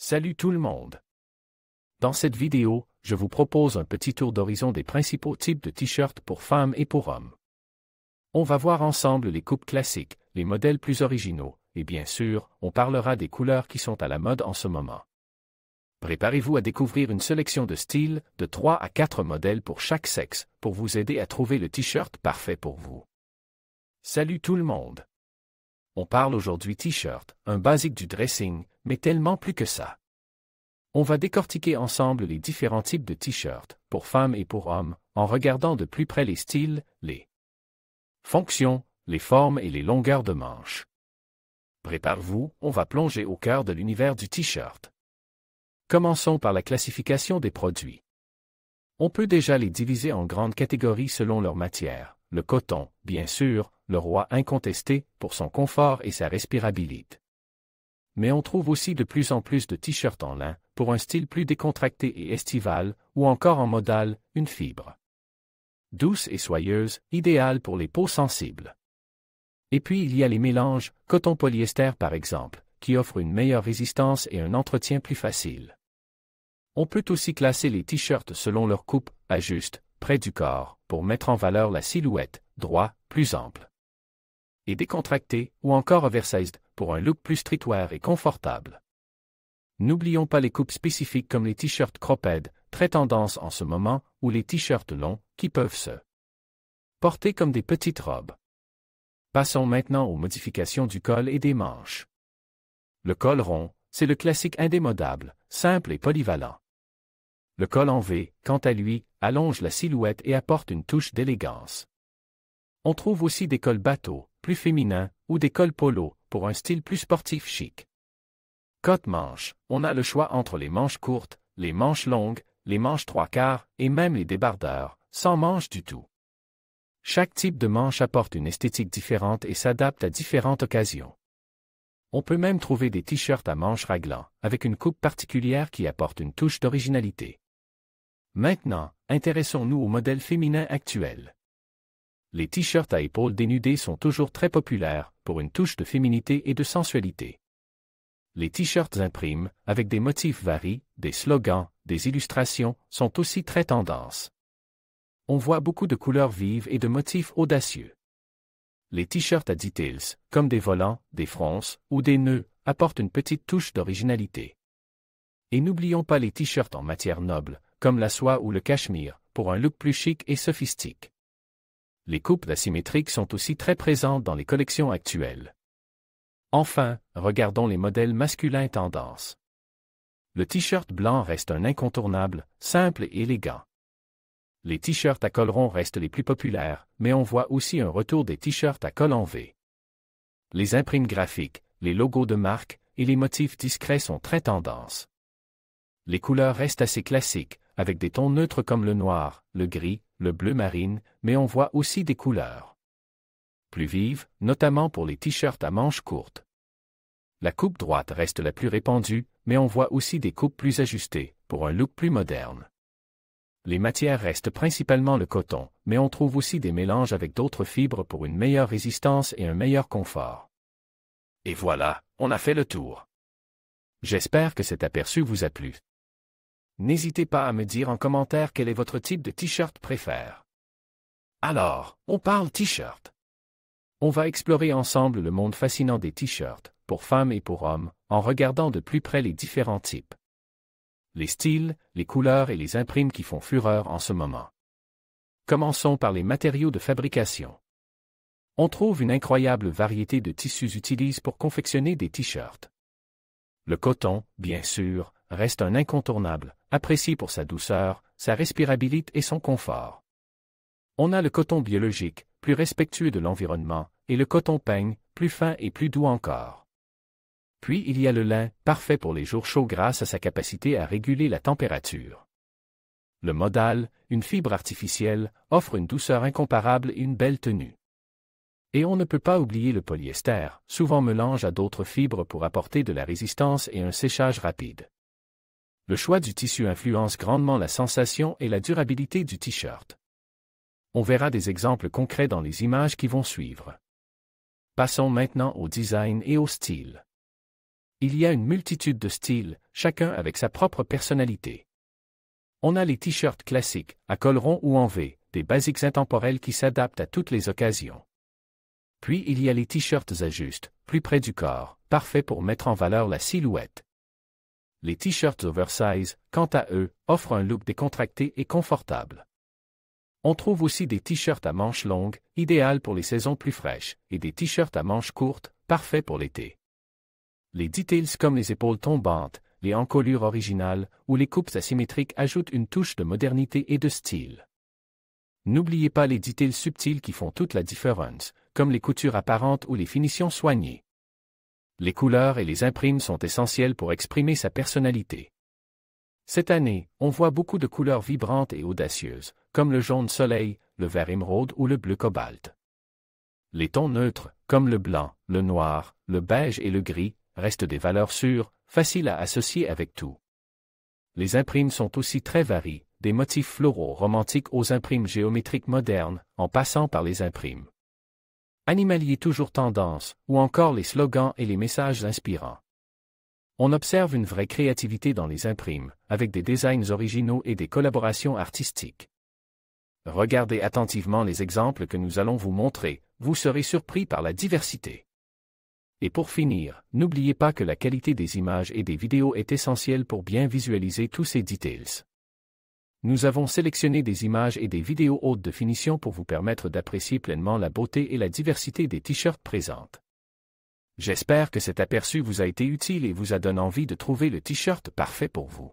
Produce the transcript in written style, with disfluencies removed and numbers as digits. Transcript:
Salut tout le monde! Dans cette vidéo, je vous propose un petit tour d'horizon des principaux types de t-shirts pour femmes et pour hommes. On va voir ensemble les coupes classiques, les modèles plus originaux, et bien sûr, on parlera des couleurs qui sont à la mode en ce moment. Préparez-vous à découvrir une sélection de styles, de 3 à 4 modèles pour chaque sexe, pour vous aider à trouver le t-shirt parfait pour vous. Salut tout le monde! On parle aujourd'hui t-shirt, un basique du dressing, mais tellement plus que ça. On va décortiquer ensemble les différents types de t-shirts, pour femmes et pour hommes, en regardant de plus près les styles, les fonctions, les formes et les longueurs de manches. Prépare-vous, on va plonger au cœur de l'univers du t-shirt. Commençons par la classification des produits. On peut déjà les diviser en grandes catégories selon leur matière. Le coton, bien sûr, le roi incontesté pour son confort et sa respirabilité. Mais on trouve aussi de plus en plus de t-shirts en lin, pour un style plus décontracté et estival, ou encore en modal, une fibre douce et soyeuse, idéale pour les peaux sensibles. Et puis il y a les mélanges, coton-polyester par exemple, qui offrent une meilleure résistance et un entretien plus facile. On peut aussi classer les t-shirts selon leur coupe, ajuste, près du corps, pour mettre en valeur la silhouette, droit, plus ample et décontracté, ou encore oversized, pour un look plus streetwear et confortable. N'oublions pas les coupes spécifiques comme les t-shirts cropped, très tendance en ce moment, ou les t-shirts longs, qui peuvent se porter comme des petites robes. Passons maintenant aux modifications du col et des manches. Le col rond, c'est le classique indémodable, simple et polyvalent. Le col en V, quant à lui, allonge la silhouette et apporte une touche d'élégance. On trouve aussi des cols bateaux, plus féminins, ou des cols polo, pour un style plus sportif chic. Cotte-manche, on a le choix entre les manches courtes, les manches longues, les manches 3/4 et même les débardeurs, sans manches du tout. Chaque type de manche apporte une esthétique différente et s'adapte à différentes occasions. On peut même trouver des t-shirts à manches raglant, avec une coupe particulière qui apporte une touche d'originalité. Maintenant, intéressons-nous au modèle féminin actuel. Les t-shirts à épaules dénudées sont toujours très populaires, pour une touche de féminité et de sensualité. Les t-shirts imprimes, avec des motifs variés, des slogans, des illustrations, sont aussi très tendance. On voit beaucoup de couleurs vives et de motifs audacieux. Les t-shirts à details, comme des volants, des fronces ou des nœuds, apportent une petite touche d'originalité. Et n'oublions pas les t-shirts en matière noble, comme la soie ou le cachemire, pour un look plus chic et sophistique. Les coupes asymétriques sont aussi très présentes dans les collections actuelles. Enfin, regardons les modèles masculins tendance. Le t-shirt blanc reste un incontournable, simple et élégant. Les t-shirts à col rond restent les plus populaires, mais on voit aussi un retour des t-shirts à col en V. Les imprimes graphiques, les logos de marque et les motifs discrets sont très tendance. Les couleurs restent assez classiques, avec des tons neutres comme le noir, le gris, le bleu marine, mais on voit aussi des couleurs plus vives, notamment pour les t-shirts à manches courtes. La coupe droite reste la plus répandue, mais on voit aussi des coupes plus ajustées, pour un look plus moderne. Les matières restent principalement le coton, mais on trouve aussi des mélanges avec d'autres fibres pour une meilleure résistance et un meilleur confort. Et voilà, on a fait le tour. J'espère que cet aperçu vous a plu. N'hésitez pas à me dire en commentaire quel est votre type de t-shirt préféré. Alors, on parle t-shirt. On va explorer ensemble le monde fascinant des t-shirts, pour femmes et pour hommes, en regardant de plus près les différents types. Les styles, les couleurs et les imprimes qui font fureur en ce moment. Commençons par les matériaux de fabrication. On trouve une incroyable variété de tissus utilisés pour confectionner des t-shirts. Le coton, bien sûr, reste un incontournable, apprécié pour sa douceur, sa respirabilité et son confort. On a le coton biologique, plus respectueux de l'environnement, et le coton peigne, plus fin et plus doux encore. Puis il y a le lin, parfait pour les jours chauds grâce à sa capacité à réguler la température. Le modal, une fibre artificielle, offre une douceur incomparable et une belle tenue. Et on ne peut pas oublier le polyester, souvent mélange à d'autres fibres pour apporter de la résistance et un séchage rapide. Le choix du tissu influence grandement la sensation et la durabilité du t-shirt. On verra des exemples concrets dans les images qui vont suivre. Passons maintenant au design et au style. Il y a une multitude de styles, chacun avec sa propre personnalité. On a les t-shirts classiques, à col rond ou en V, des basiques intemporels qui s'adaptent à toutes les occasions. Puis il y a les t-shirts à juste, plus près du corps, parfaits pour mettre en valeur la silhouette. Les t-shirts oversize, quant à eux, offrent un look décontracté et confortable. On trouve aussi des t-shirts à manches longues, idéales pour les saisons plus fraîches, et des t-shirts à manches courtes, parfaits pour l'été. Les details comme les épaules tombantes, les encolures originales ou les coupes asymétriques ajoutent une touche de modernité et de style. N'oubliez pas les details subtils qui font toute la différence, comme les coutures apparentes ou les finitions soignées. Les couleurs et les imprimes sont essentielles pour exprimer sa personnalité. Cette année, on voit beaucoup de couleurs vibrantes et audacieuses, comme le jaune soleil, le vert émeraude ou le bleu cobalt. Les tons neutres, comme le blanc, le noir, le beige et le gris, restent des valeurs sûres, faciles à associer avec tout. Les imprimes sont aussi très variées, des motifs floraux romantiques aux imprimes géométriques modernes, en passant par les imprimes animaliers toujours tendance, ou encore les slogans et les messages inspirants. On observe une vraie créativité dans les imprimes, avec des designs originaux et des collaborations artistiques. Regardez attentivement les exemples que nous allons vous montrer, vous serez surpris par la diversité. Et pour finir, n'oubliez pas que la qualité des images et des vidéos est essentielle pour bien visualiser tous ces details. Nous avons sélectionné des images et des vidéos haute définition pour vous permettre d'apprécier pleinement la beauté et la diversité des t-shirts présentes. J'espère que cet aperçu vous a été utile et vous a donné envie de trouver le t-shirt parfait pour vous.